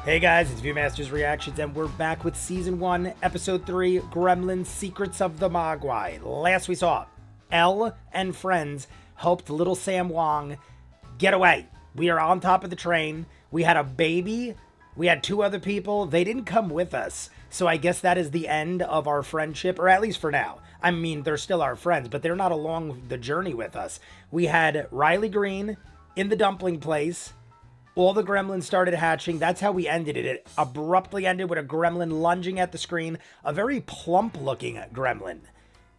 Hey guys, it's ViewMasters Reactions, and we're back with Season 1, Episode 3, Gremlins, Secrets of the Mogwai. Last we saw, Elle and friends helped little Sam Wong get away. We are on top of the train. We had a baby. We had two other people. They didn't come with us, so I guess that is the end of our friendship, or at least for now. I mean, they're still our friends, but they're not along the journey with us. We had Riley Green in the dumpling place. All the gremlins started hatching. That's how we ended it. It abruptly ended with a gremlin lunging at the screen. A very plump-looking gremlin.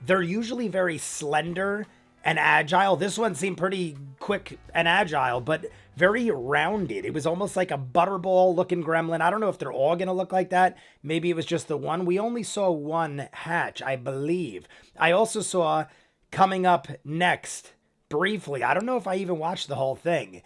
They're usually very slender and agile. This one seemed pretty quick and agile, but very rounded. It was almost like a butterball-looking gremlin. I don't know if they're all going to look like that. Maybe it was just the one. We only saw one hatch, I believe. I also saw coming up next, briefly. I don't know if I even watched the whole thing,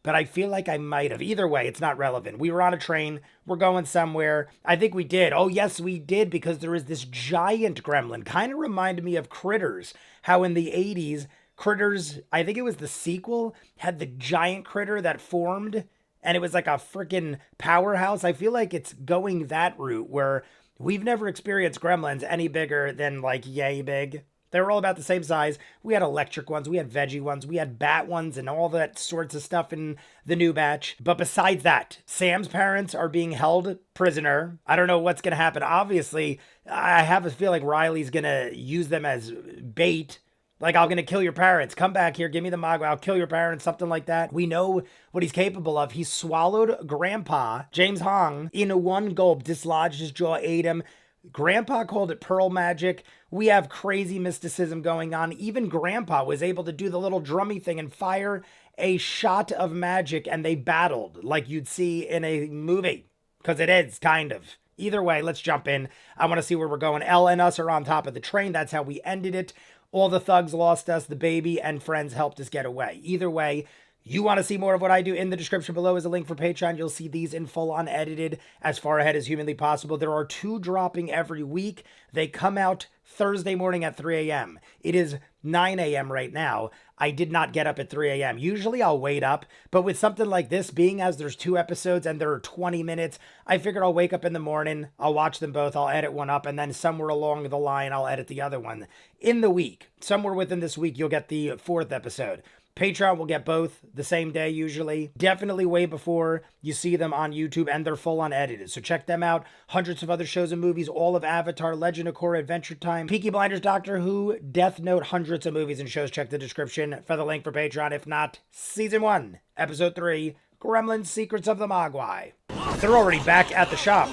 but I feel like I might have. Either way, it's not relevant. We were on a train. We're going somewhere. I think we did. Oh, yes, we did, because there is this giant gremlin. Kind of reminded me of Critters. How in the 80s, Critters, I think it was the sequel, had the giant critter that formed, and it was like a freaking powerhouse. I feel like it's going that route, where we've never experienced gremlins any bigger than, like, yay big. They were all about the same size. We had electric ones, we had veggie ones, we had bat ones, and all that sorts of stuff in the new batch. But besides that, Sam's parents are being held prisoner. I don't know what's going to happen. Obviously, I have a feeling Riley's going to use them as bait. Like, I'm going to kill your parents. Come back here, give me the Mogwai, I'll kill your parents, something like that. We know what he's capable of. He swallowed Grandpa, James Hong, in one gulp, dislodged his jaw, ate him. Grandpa called it pearl magic. We have crazy mysticism going on. Even Grandpa was able to do the little drummy thing and fire a shot of magic, and they battled like you'd see in a movie, because it is, kind of. Either way, let's jump in. I want to see where we're going. Elle and us are on top of the train. That's how we ended it. All the thugs lost us. The baby and friends helped us get away. Either way, you want to see more of what I do? In the description below is a link for Patreon. You'll see these in full unedited, as far ahead as humanly possible. There are 2 dropping every week. They come out Thursday morning at 3 a.m. It is 9 a.m. right now. I did not get up at 3 a.m. Usually I'll wait up, but with something like this, being as there's 2 episodes and there are 20 minutes, I figured I'll wake up in the morning, I'll watch them both, I'll edit one up, and then somewhere along the line, I'll edit the other one. In the week, somewhere within this week, you'll get the 4th episode. Patreon will get both the same day usually. Definitely way before you see them on YouTube, and they're full unedited. So check them out. Hundreds of other shows and movies, all of Avatar, Legend of Korra, Adventure Time, Peaky Blinders, Doctor Who, Death Note, hundreds of movies and shows. Check the description for the link for Patreon. If not, Season 1, Episode 3, Gremlins, Secrets of the Mogwai. They're already back at the shop.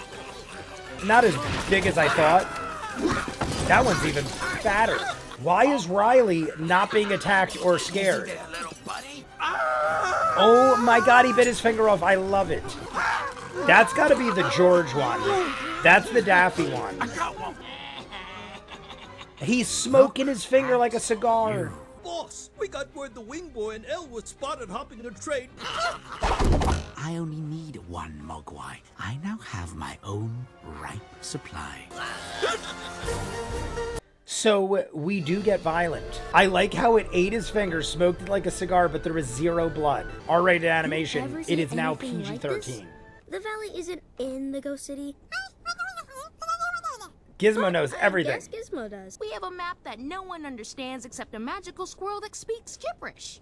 Not as big as I thought. That one's even fatter. Why is Riley not being attacked or scared? Oh my god, he bit his finger off. I love it. That's got to be the George one. That's the Daffy one. He's smoking his finger like a cigar. Boss, we got word the wing boy and Elle were spotted hopping a train. I only need one Mogwai. I now have my own ripe supply. So we do get violent. I like how it ate his finger, smoked it like a cigar, but there was 0 blood. R-rated animation. It is now PG-13. Like the valley isn't in the Ghost City. Gizmo knows everything. Yes, Gizmo does. We have a map that no one understands except a magical squirrel that speaks gibberish.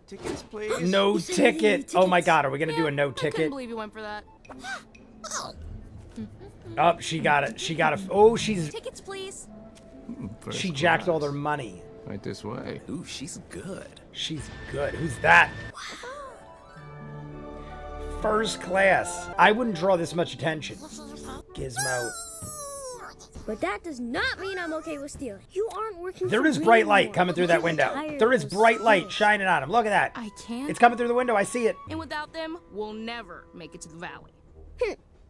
Tickets, please. No ticket. Oh my god, are we gonna do a no I ticket? couldn't believe you went for that. Oh, she got it. She got it. Oh, Tickets, please. she jacked all their money. Right this way. Ooh, she's good. She's good. Who's that? First class. I wouldn't draw this much attention. Gizmo. But that does not mean I'm okay with stealing. You aren't working. There for is me bright light anymore. coming through that window. There is bright light shining on him. Look at that. I can't. It's coming through the window. I see it. And without them, we'll never make it to the valley.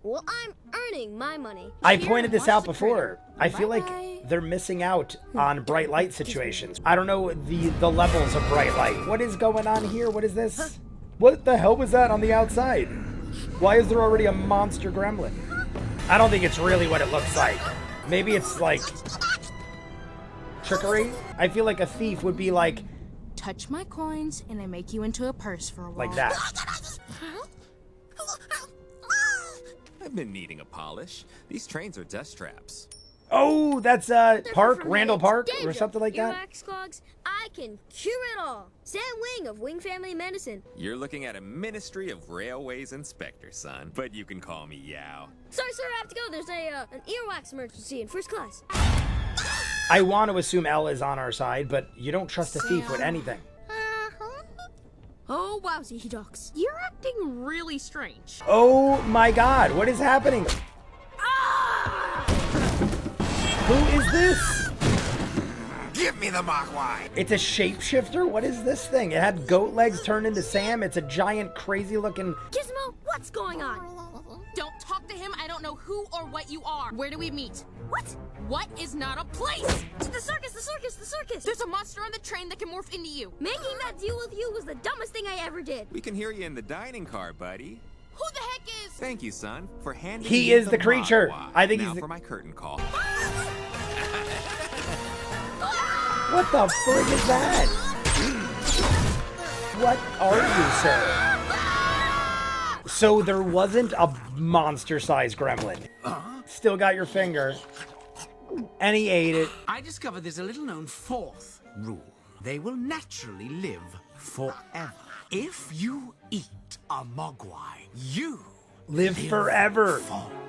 Well, I'm earning my money. I Here, pointed this watch out the before. critter. I feel Bye-bye. like they're missing out on bright light situations. I don't know the levels of bright light. What is going on here? What is this? What the hell was that on the outside? Why is there already a monster gremlin? I don't think it's really what it looks like. Maybe it's like trickery. I feel like a thief would be like, Touch my coins and I make you into a purse for a while. like that. I've been needing a polish. These trains are dust traps. Oh, that's Park, From Randall its Park, danger. or something like that. Earwax clogs, I can cure it all. Sam Wing of Wing Family Medicine. You're looking at a Ministry of Railways inspector, son. But you can call me Yao. Sorry, sir, I have to go. There's an earwax emergency in first class. I want to assume Elle is on our side, but you don't trust a thief with anything. Oh, wowsy, he talks. You're acting really strange. Oh my god, what is happening? Who is this? Give me the Mogwai! It's a shapeshifter? What is this thing? It had goat legs turned into Sam. It's a giant, crazy looking... Gizmo, what's going on? Don't talk to him. I don't know who or what you are. Where do we meet? What? What is not a place? The circus, the circus, the circus! There's a monster on the train that can morph into you. Making that deal with you was the dumbest thing I ever did. We can hear you in the dining car, buddy. Who the heck is? Thank you, son, for handing He me is the creature. Mogwai. I think now he's the... for my curtain call. What the frig is that? What are you, sir? So there wasn't a monster-sized gremlin. Still got your finger. And he ate it. I discovered there's a little-known fourth rule. They will naturally live forever. If you eat a Mogwai, you Live forever.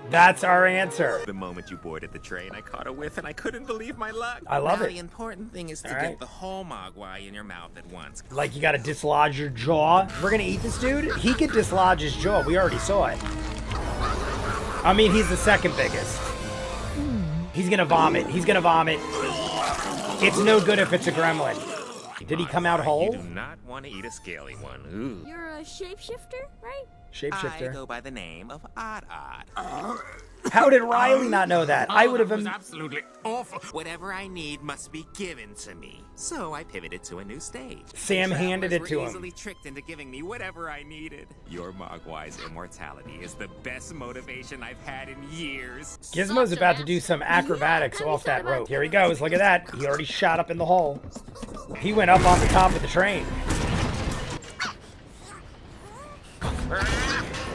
That's our answer. The moment you boarded the train, I caught a whiff and I couldn't believe my luck. I love now, it. The important thing is to All get right. the whole Mogwai in your mouth at once. Like you gotta dislodge your jaw. We're gonna eat this dude? He could dislodge his jaw. We already saw it. I mean, he's the second biggest. He's gonna vomit. He's gonna vomit. It's no good if it's a gremlin. Did he come out whole? You do not want to eat a scaly one. Ooh. You're a shapeshifter, right? I Shapeshifter. go by the name of Odd. How did Riley not know that? I would have been... absolutely awful. Whatever I need must be given to me. So I pivoted to a new stage. Sam handed it Travelers to were him. easily tricked into giving me whatever I needed. Your Mogwai's immortality is the best motivation I've had in years. Gizmo's about to do some acrobatics off that rope. Here he goes. Look at that. He already shot up in the hole. He went up on the top of the train.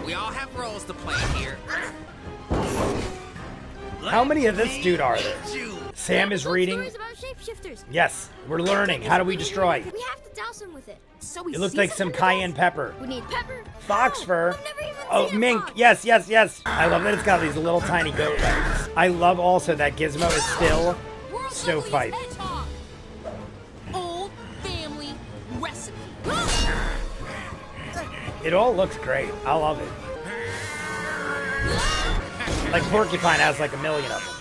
We all have roles to play here. How many of this dude are there? Sam is reading. Stories about shapeshifters. Yes, we're learning. How do we destroy? We have to douse him with it. So we It looks see like some something cayenne pepper. We need pepper. Fox fur. I've never even Oh, seen a mink. fox. Yes, yes, yes. I love that it's got these little tiny goat legs. I love also that Gizmo is still World's stovepipe. ugliest hedgehog. Old family recipe. It all looks great. I love it. Like Porcupine has like a million of them.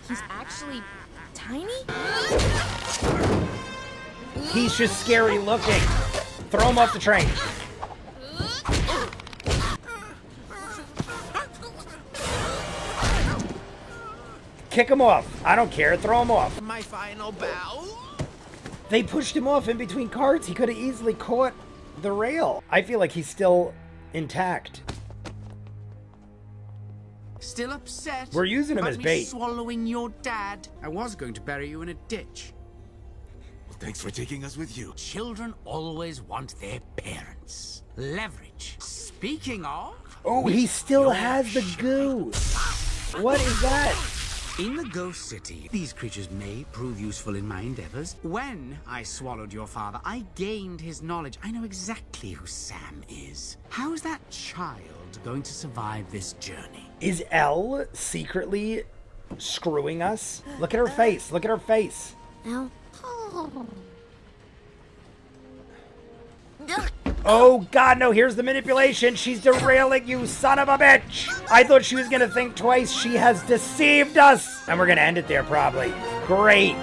He's actually tiny? He's just scary looking. Throw him off the train. Kick him off. I don't care. Throw him off. My final bow. They pushed him off in between carts. He could have easily caught the rail. I feel like he's still intact. Still upset? We're using him about as me bait. Swallowing your dad. I was going to bury you in a ditch. Well, thanks for taking us with you. Children always want their parents. Leverage. Speaking of, Oh, he still has the goo. What is that? in the Ghost City, these creatures may prove useful in my endeavors. When I swallowed your father, I gained his knowledge. I know exactly who Sam is. How is that child going to survive this journey? Is Elle secretly screwing us? Look at her face. Look at her face. Ow. Oh, God, no. Here's the manipulation. She's derailing you, son of a bitch. I thought she was going to think twice. She has deceived us. And we're going to end it there, probably. Great.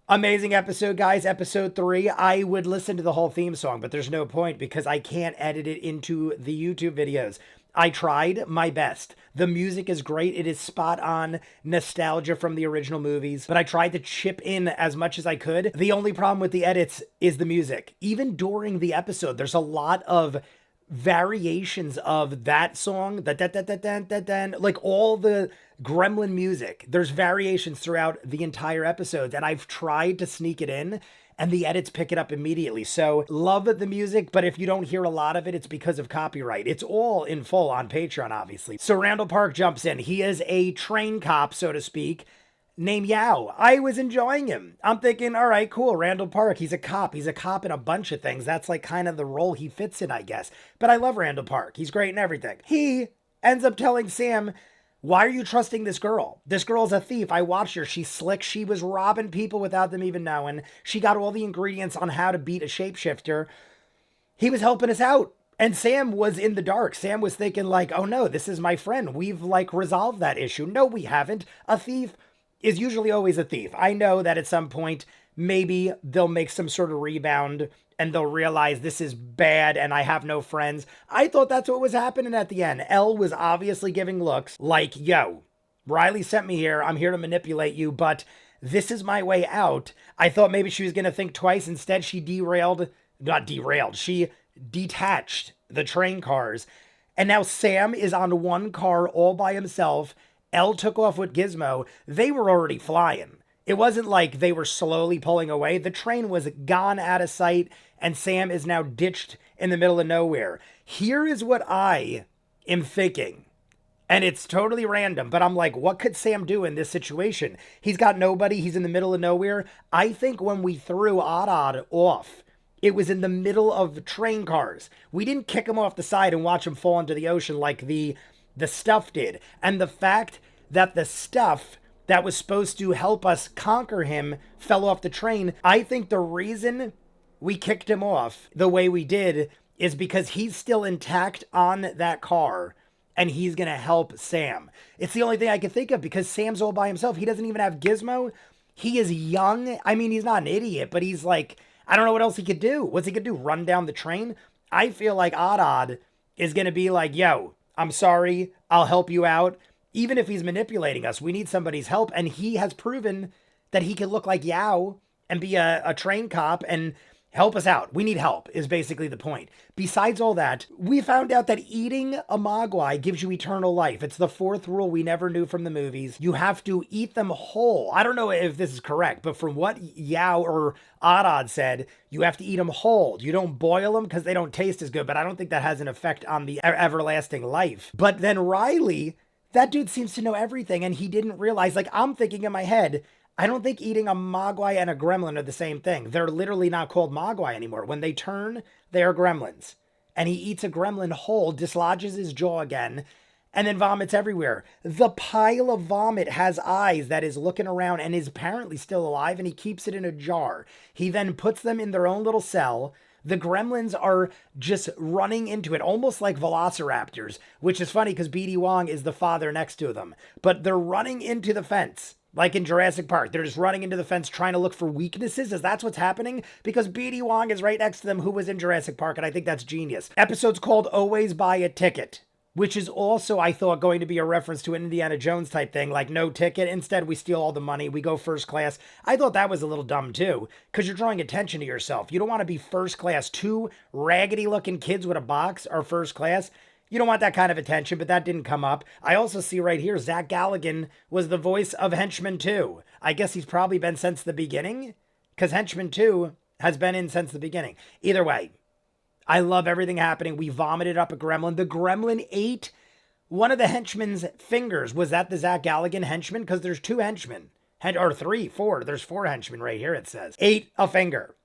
Amazing episode, guys. Episode 3. I would listen to the whole theme song, but there's no point because I can't edit it into the YouTube videos. I tried my best. The music is great. It is spot on nostalgia from the original movies, but I tried to chip in as much as I could. The only problem with the edits is the music. Even during the episode, there's a lot of variations of that song, like all the Gremlin music. There's variations throughout the entire episode, and I've tried to sneak it in, and the edits pick it up immediately. So love the music, but if you don't hear a lot of it, it's because of copyright. It's all in full on Patreon, obviously. So Randall Park jumps in. He is a train cop, so to speak, named Yao. I was enjoying him. I'm thinking, all right, cool. Randall Park, he's a cop. He's a cop in a bunch of things. That's like kind of the role he fits in, I guess. But I love Randall Park. He's great in everything. He ends up telling Sam, why are you trusting this girl? This girl's a thief. I watched her. She's slick. She was robbing people without them even knowing. She got all the ingredients on how to beat a shapeshifter. He was helping us out. And Sam was in the dark. Sam was thinking like, oh no, this is my friend. We've like resolved that issue. No, we haven't. A thief is usually always a thief. I know that at some point, maybe they'll make some sort of rebound and they'll realize this is bad and I have no friends. I thought that's what was happening at the end. Elle was obviously giving looks like, yo, Riley sent me here. I'm here to manipulate you, but this is my way out. I thought maybe she was going to think twice. Instead, she she detached the train cars. And now Sam is on one car all by himself. Elle took off with Gizmo. They were already flying. It wasn't like they were slowly pulling away. The train was gone out of sight, and Sam is now ditched in the middle of nowhere. Here is what I am thinking. And it's totally random, but I'm like, what could Sam do in this situation? He's got nobody. He's in the middle of nowhere. I think when we threw Odd off, it was in the middle of train cars. We didn't kick him off the side and watch him fall into the ocean like the stuff did. And the fact that the stuff that was supposed to help us conquer him fell off the train, I think the reason we kicked him off the way we did is because he's still intact on that car and he's going to help Sam. It's the only thing I can think of because Sam's all by himself. He doesn't even have Gizmo. He is young. I mean, he's not an idiot, but he's like, I don't know what else he could do. What's he going to do? Run down the train? I feel like Odd is going to be like, yo, I'm sorry. I'll help you out. Even if he's manipulating us, we need somebody's help. And he has proven that he can look like Yao and be a train cop and help us out. We need help is basically the point. Besides all that, we found out that eating a Mogwai gives you eternal life. It's the fourth rule we never knew from the movies. You have to eat them whole. I don't know if this is correct, but from what Yao or Odd said, you have to eat them whole. You don't boil them because they don't taste as good, but I don't think that has an effect on the everlasting life. But then Riley, that dude seems to know everything, and he didn't realize, like I'm thinking in my head, I don't think eating a Mogwai and a Gremlin are the same thing. They're literally not called Mogwai anymore. When they turn, they are Gremlins. And he eats a Gremlin whole, dislodges his jaw again, and then vomits everywhere. The pile of vomit has eyes that is looking around and is apparently still alive, and he keeps it in a jar. He then puts them in their own little cell. The Gremlins are just running into it, almost like velociraptors, which is funny because BD Wong is the father next to them. But they're running into the fence. Like in Jurassic Park, they're just running into the fence trying to look for weaknesses. Is that's what's happening? Because BD Wong is right next to them, who was in Jurassic Park, and I think that's genius. Episode's called Always Buy a Ticket, which is also, I thought, going to be a reference to an Indiana Jones type thing, like no ticket. Instead, we steal all the money. We go first class. I thought that was a little dumb, too, because you're drawing attention to yourself. You don't want to be first class. Two raggedy-looking kids with a box are first class. You don't want that kind of attention, but that didn't come up. I also see right here, Zach Galligan was the voice of Henchman 2. I guess he's probably been since the beginning, because Henchman 2 has been in since the beginning. Either way, I love everything happening. We vomited up a Gremlin. The Gremlin ate one of the henchman's fingers. Was that the Zach Galligan henchman? Because there's two henchmen. Or three, four. There's four henchmen right here, it says. Ate a finger.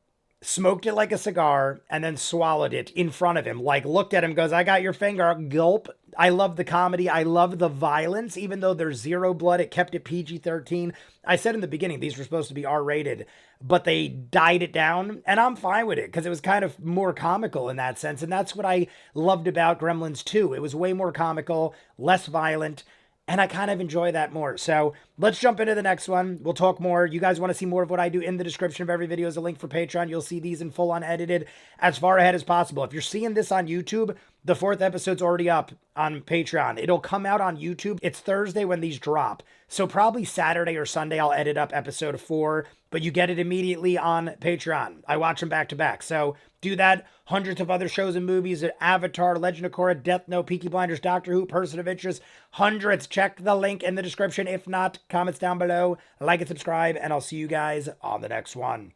Smoked it like a cigar, and then swallowed it in front of him. Like, looked at him, goes, I got your finger. Gulp. I love the comedy. I love the violence. Even though there's zero blood, it kept it PG-13. I said in the beginning, these were supposed to be R-rated, but they died it down, and I'm fine with it, because it was kind of more comical in that sense, and that's what I loved about Gremlins 2. It was way more comical, less violent, and I kind of enjoy that more. So let's jump into the next one. We'll talk more. You guys want to see more of what I do? In the description of every video is a link for Patreon. You'll see these in full unedited as far ahead as possible. If you're seeing this on YouTube, the 4th episode's already up on Patreon. It'll come out on YouTube. It's Thursday when these drop. So probably Saturday or Sunday I'll edit up episode 4, but you get it immediately on Patreon. I watch them back to back. So do that. Hundreds of other shows and movies: Avatar, Legend of Korra, Death Note, Peaky Blinders, Doctor Who, Person of Interest. Hundreds. Check the link in the description. If not, comments down below. Like and subscribe, and I'll see you guys on the next one.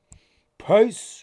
Peace.